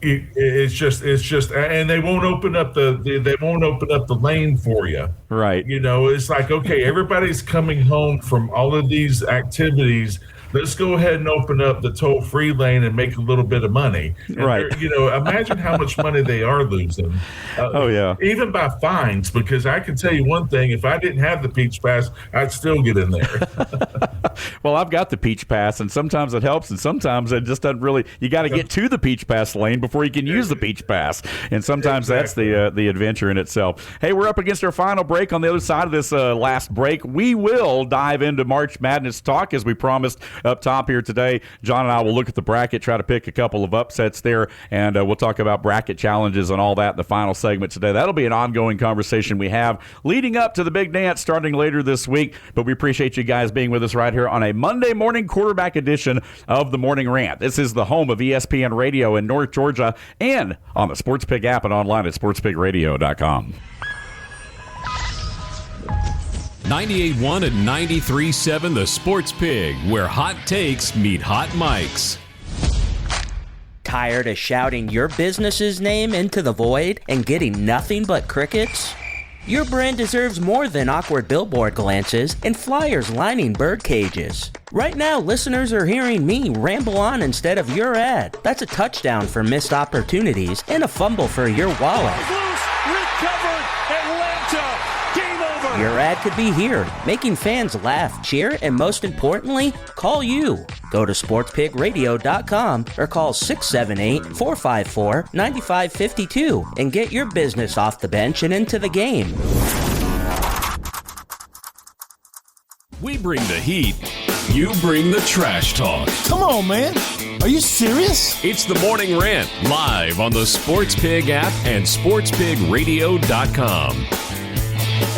It's just, and they won't open up the lane for you. Right. It's like, okay, everybody's coming home from all of these activities. Let's go ahead and open up the toll-free lane and make a little bit of money. And right. Imagine how much money they are losing. Oh, yeah. Even by fines, because I can tell you one thing. If I didn't have the Peach Pass, I'd still get in there. Well, I've got the Peach Pass, and sometimes it helps, and sometimes it just doesn't really. You got to get to the Peach Pass lane before you can use the Peach Pass, and sometimes that's the adventure in itself. Hey, we're up against our final break. On the other side of this last break, we will dive into March Madness talk, as we promised up top here today. John and I will look at the bracket, try to pick a couple of upsets there, and we'll talk about bracket challenges and all that in the final segment today. That'll be an ongoing conversation we have leading up to the big dance starting later this week, but we appreciate you guys being with us right here on a Monday morning quarterback edition of the Morning Rant. This is the home of ESPN Radio in North Georgia and on the SportsPig app and online at sportspigradio.com. 98.1 and 93.7 The Sports Pig, where hot takes meet hot mics. Tired of shouting your business's name into the void and getting nothing but crickets? Your brand deserves more than awkward billboard glances and flyers lining bird cages. Right now, listeners are hearing me ramble on instead of your ad. That's a touchdown for missed opportunities and a fumble for your wallet. Recovered, Atlanta. Game over. Your ad could be here, making fans laugh, cheer, and most importantly, call you. Go to sportspigradio.com or call 678-454-9552 and get your business off the bench and into the game. We bring the heat. You bring the trash talk. Come on, man. Are you serious? It's the Morning Rant, live on the Sports Pig app and sportspigradio.com.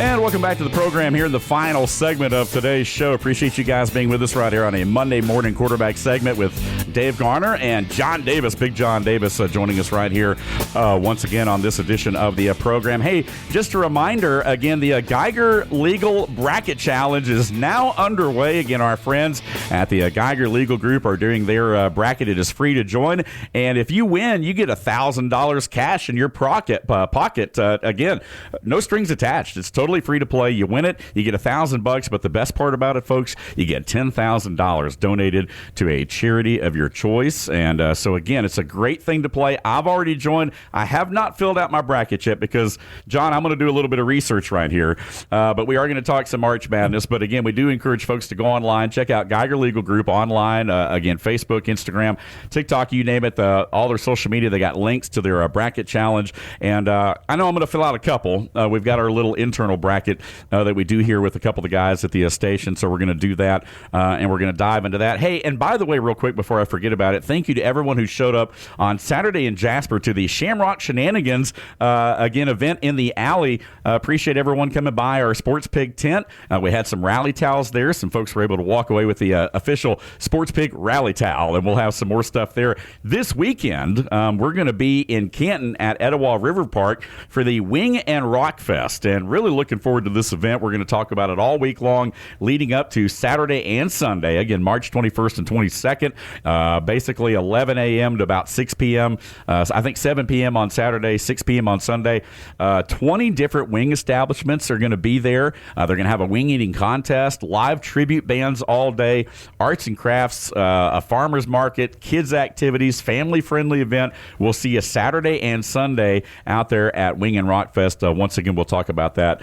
And welcome back to the program here in the final segment of today's show. Appreciate you guys being with us right here on a Monday morning quarterback segment with Dave Garner and John Davis, Big John Davis, joining us right here once again on this edition of the program. Hey, just a reminder, again, the Geiger Legal Bracket Challenge is now underway. Again, our friends at the Geiger Legal Group are doing their bracket. It is free to join, and if you win, you get $1,000 cash in your pocket. Again, no strings attached. It's totally free to play. You win it, you get $1,000, but the best part about it, folks, you get $10,000 donated to a charity of your choice. And so again, it's a great thing to play. I've already joined. I have not filled out my bracket yet because, John, I'm going to do a little bit of research right here. But we are going to talk some March Madness. But again, we do encourage folks to go online, check out Geiger Legal Group online. Again, Facebook, Instagram, TikTok, you name it. All their social media, they got links to their bracket challenge. And I know I'm going to fill out a couple. We've got our little internal bracket that we do here with a couple of the guys at the station. So we're going to do that, and we're going to dive into that. Hey, and by the way, real quick before I forget about it, thank you to everyone who showed up on Saturday in Jasper to the Shamrock Shenanigans, again, event in the alley. Appreciate everyone coming by our Sports Pig tent. We had some rally towels there. Some folks were able to walk away with the official Sports Pig rally towel, and we'll have some more stuff there. This weekend, we're going to be in Canton at Etowah River Park for the Wing and Rock Fest, and really looking forward to this event. We're going to talk about it all week long, leading up to Saturday and Sunday. Again, March 21st and 22nd, basically 11 a.m. to about 6 p.m. I think 7 p.m. on Saturday, 6 p.m. on Sunday. 20 different wing establishments are going to be there. They're going to have a wing eating contest, live tribute bands all day, arts and crafts, a farmer's market, kids activities, family-friendly event. We'll see you Saturday and Sunday out there at Wing and Rock Fest. Once again, we'll talk about that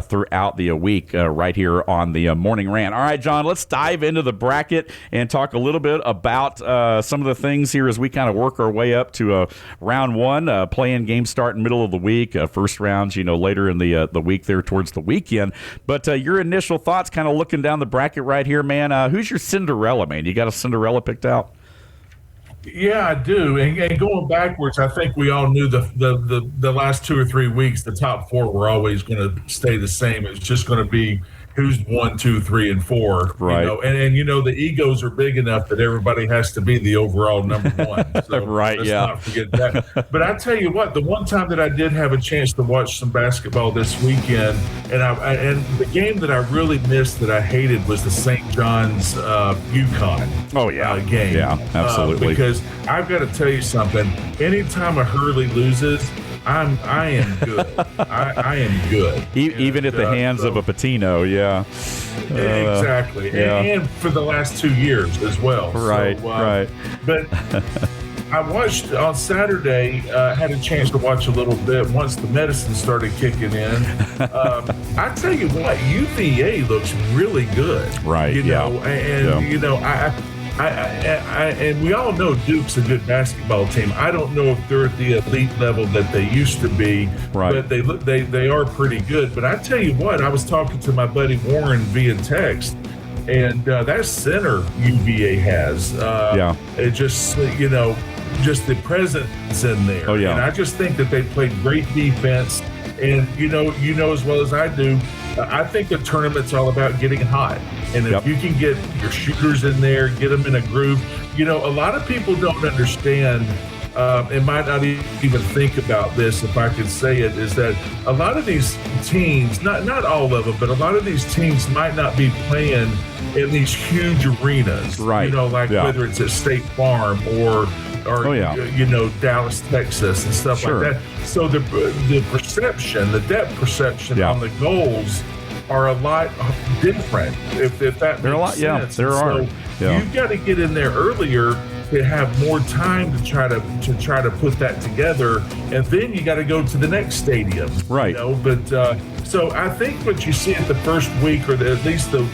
throughout the week right here on the Morning Rant. All right, John, let's dive into the bracket and talk a little bit about some of the things here as we kind of work our way up to round one, playing games starting middle of the week, first rounds, later in the week there towards the weekend. But your initial thoughts kind of looking down the bracket right here, man. Who's your Cinderella, man? You got a Cinderella picked out? Yeah, I do. And going backwards, I think we all knew the last 2 or 3 weeks, the top four were always going to stay the same. It's just going to be who's 1, 2, 3, and 4. Right. And the egos are big enough that everybody has to be the overall number one. So right. let's Yeah. not forget that. But I tell you what, the one time that I did have a chance to watch some basketball this weekend, and the game that I really missed that I hated was the St. John's UConn. Oh yeah, game. Yeah, absolutely. Because I've got to tell you something. Anytime a Hurley loses, I am good. I am good. Even at the hands of a Patino, yeah. Exactly. Yeah. And for the last 2 years as well. Right, right. But I watched on Saturday, had a chance to watch a little bit once the medicine started kicking in. I tell you what, UVA looks really good. Right, And we all know Duke's a good basketball team. I don't know if they're at the elite level that they used to be, right. But they are pretty good. But I tell you what, I was talking to my buddy Warren via text, and that center UVA has, it just just the presence in there. Oh yeah, and I just think that they played great defense. And you know as well as I do, I think the tournament's all about getting hot. And if you can get your shooters in there, get them in a groove. A lot of people don't understand and might not even think about this, if I could say it, is that a lot of these teams, not all of them, but a lot of these teams might not be playing in these huge arenas. Right. Whether it's at State Farm or Dallas, Texas and stuff like that. So the perception, the depth perception on the goals are a lot different. If that makes sense. There are. You've got to get in there earlier to have more time to try to put that together, and then you got to go to the next stadium. Right. But so I think what you see at the first week, or at least the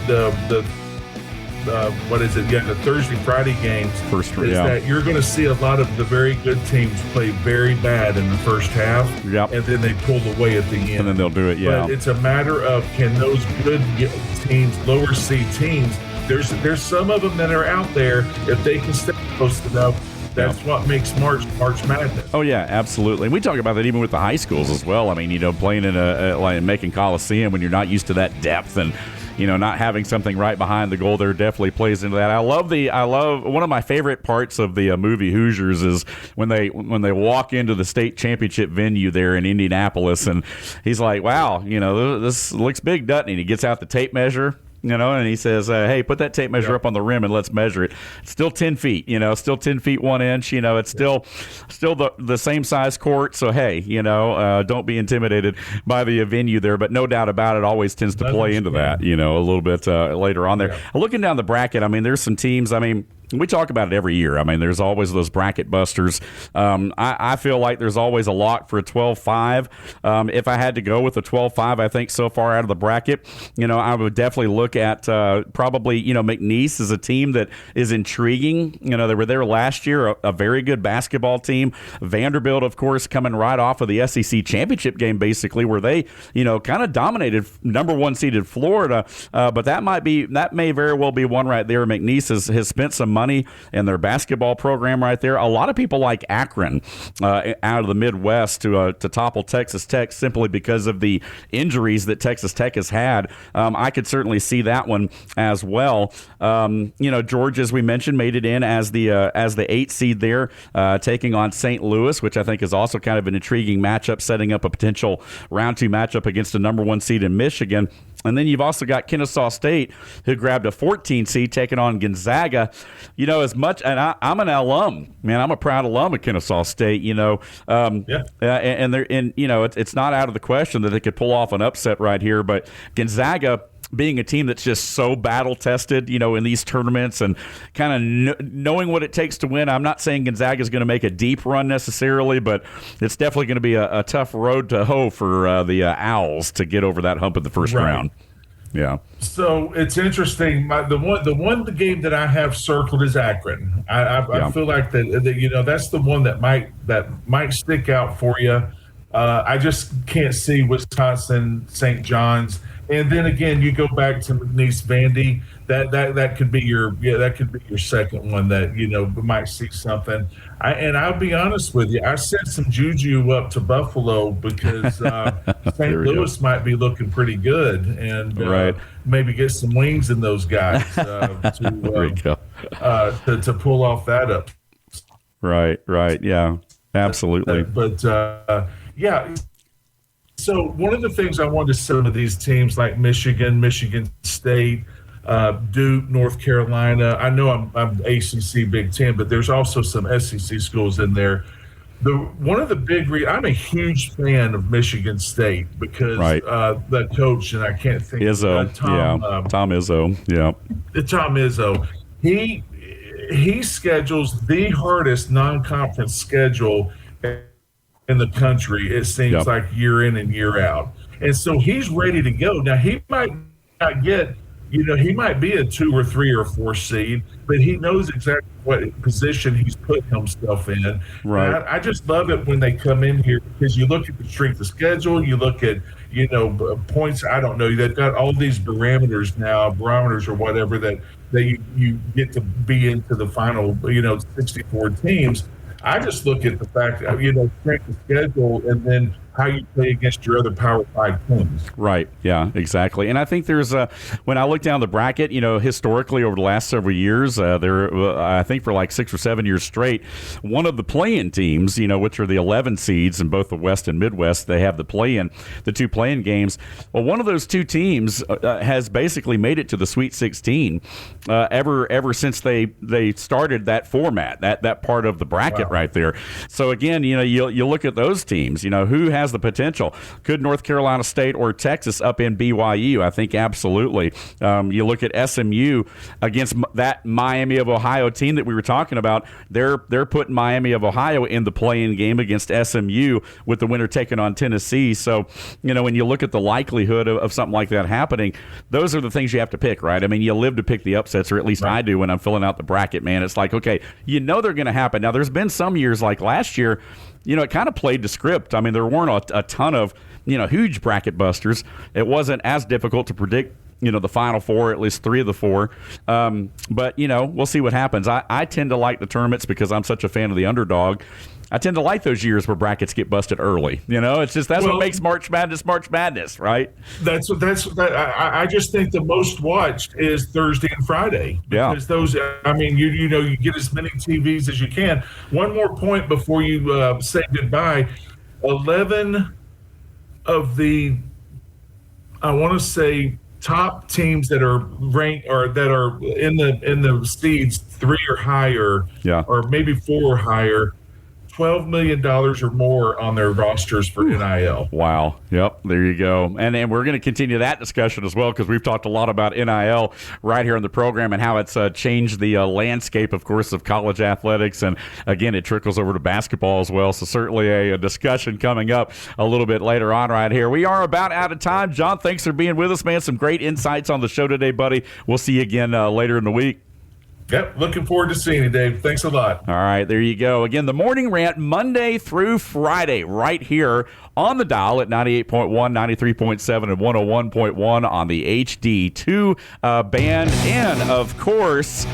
Thursday, Friday games, that you're going to see a lot of the very good teams play very bad in the first half, and then they pull away at the end. And then they'll do it, But it's a matter of, can those good teams, lower seed teams, there's some of them that are out there, if they can stay close enough, That's what makes March Madness. Oh yeah, absolutely. And we talk about that even with the high schools as well. I mean, playing in like Macon Coliseum when you're not used to that depth and not having something right behind the goal there definitely plays into that. I love one of my favorite parts of the movie Hoosiers is when they walk into the state championship venue there in Indianapolis, and he's like, "Wow, this looks big, doesn't it?" And he gets out the tape measure. And he says, hey, put that tape measure up on the rim and let's measure it. It's still 10 feet, still 10 feet 1 inch. It's still the same size court. So, hey, don't be intimidated by the venue there. But no doubt about it, always tends to play into that, a little bit later on there. Yeah. Looking down the bracket, I mean, there's some teams, we talk about it every year. I mean, there's always those bracket busters. I feel like there's always a lock for a 12-5. If I had to go with a 12-5, I think so far out of the bracket, I would definitely look at probably, McNeese is a team that is intriguing. They were there last year, a very good basketball team. Vanderbilt, of course, coming right off of the SEC championship game, basically, where they, kind of dominated number 1 seeded Florida. But that may very well be one right there. McNeese has spent some money in their basketball program right there. A lot of people like Akron out of the Midwest to topple Texas Tech simply because of the injuries that Texas Tech has had. I could certainly see that one as well. Georgia, as we mentioned, made it in as the 8th seed there, taking on St. Louis, which I think is also kind of an intriguing matchup, setting up a potential round 2 matchup against a number 1 seed in Michigan. And then you've also got Kennesaw State, who grabbed a 14 seed, taking on Gonzaga. As much, and I'm an alum, man. I'm a proud alum of Kennesaw State. And it's not out of the question that they could pull off an upset right here. But Gonzaga, being a team that's just so battle-tested, in these tournaments and kind of knowing what it takes to win. I'm not saying Gonzaga is going to make a deep run necessarily, but it's definitely going to be a tough road to hoe for the Owls to get over that hump in the first round. Yeah. So it's interesting. The one game that I have circled is Akron. I feel like that that's the one that might stick out for you. I just can't see Wisconsin, St. John's. And then again, you go back to McNeese Vandy. That could be your second one that might see something. And I'll be honest with you, I sent some juju up to Buffalo because St. Louis might be looking pretty good, and maybe get some wings in those guys to pull off that up. Right, yeah, absolutely. But yeah. So one of the things I wanted to say to these teams like Michigan State, Duke, North Carolina. I know I'm ACC Big Ten, but there's also some SEC schools in there. One of the big I'm a huge fan of Michigan State because the coach, and I can't think Izzo, Tom Izzo, Tom Izzo. He schedules the hardest non-conference schedule in the country, it seems like year in and year out. And so he's ready to go. Now, he might not get, he might be a 2 or 3 or 4 seed, but he knows exactly what position he's put himself in. Right. I just love it when they come in here because you look at the strength of schedule, you look at, points. I don't know. They've got all these barometers or whatever that you get to be into the final, 64 teams. I just look at the fact that, strength of schedule and then how you play against your other Power 5 teams. Right. Yeah, exactly. And I think there's when I look down the bracket, historically over the last several years, I think for like 6 or 7 years straight, one of the play-in teams, which are the 11 seeds in both the West and Midwest, they have the 2 play-in games. Well, one of those 2 teams has basically made it to the Sweet 16 ever since they started that format, that part of the bracket right there. So again, you look at those teams, who has the potential. Could North Carolina State or Texas up in BYU? I think absolutely. You look at SMU against that Miami of Ohio team that we were talking about. They're putting Miami of Ohio in the play-in game against SMU with the winner taking on Tennessee. So, when you look at the likelihood of something like that happening, those are the things you have to pick, right? I mean, you live to pick the upsets, or at least I do when I'm filling out the bracket, man. It's like, okay, they're going to happen. Now, there's been some years like last year, it kind of played to script. I mean, there weren't a ton of, huge bracket busters. It wasn't as difficult to predict the Final Four, at least 3 of the 4. But, we'll see what happens. I tend to like the tournaments because I'm such a fan of the underdog. I tend to like those years where brackets get busted early. It's just what makes March Madness, right? I just think the most watched is Thursday and Friday because those. You get as many TVs as you can. One more point before you say goodbye. 11 of the, I want to say, top teams that are ranked or that are in the seeds 3 or higher, or maybe 4 or higher. $12 million or more on their rosters for NIL. Wow. Yep. There you go. And we're going to continue that discussion as well because we've talked a lot about NIL right here on the program and how it's changed the landscape, of course, of college athletics. And, again, it trickles over to basketball as well. So certainly a discussion coming up a little bit later on right here. We are about out of time. John, thanks for being with us, man. Some great insights on the show today, buddy. We'll see you again later in the week. Yep, looking forward to seeing you, Dave. Thanks a lot. All right, there you go. Again, the Morning Rant, Monday through Friday, right here on the dial at 98.1, 93.7, and 101.1 on the HD2 band. And, of course,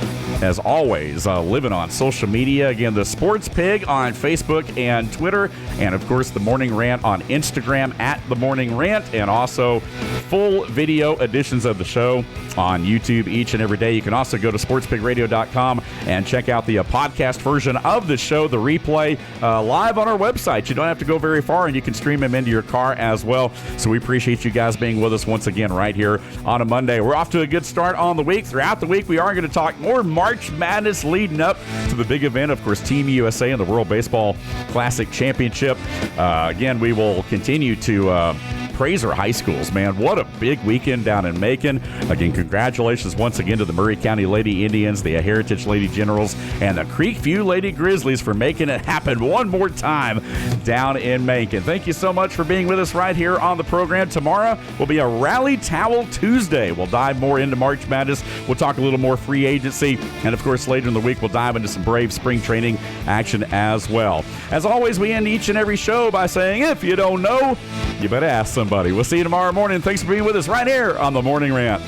as always, living on social media. Again, the Sports Pig on Facebook and Twitter. And, of course, the Morning Rant on Instagram at the Morning Rant. And also full video editions of the show on YouTube each and every day. You can also go to sportspigradio.com and check out the podcast version of the show, the replay, live on our website. You don't have to go very far, and you can stream them into your car as well. So we appreciate you guys being with us once again right here on a Monday. We're off to a good start on the week. Throughout the week, we are going to talk more March Madness leading up to the big event, of course, Team USA and the World Baseball Classic Championship. Again, we will continue to praise our high schools, man. What a big weekend down in Macon. Again, congratulations once again to the Murray County Lady Indians, the Heritage Lady Generals, and the Creekview Lady Grizzlies for making it happen one more time down in Macon. Thank you so much for being with us right here on the program. Tomorrow will be a Rally Towel Tuesday. We'll dive more into March Madness. We'll talk a little more free agency. And, of course, later in the week, we'll dive into some Brave spring training action as well. As always, we end each and every show by saying, if you don't know, you better ask somebody. We'll see you tomorrow morning. Thanks for being with us right here on the Morning Rant.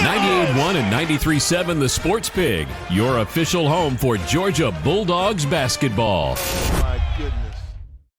98.1 and 93.7 The Sports Pig, your official home for Georgia Bulldogs basketball.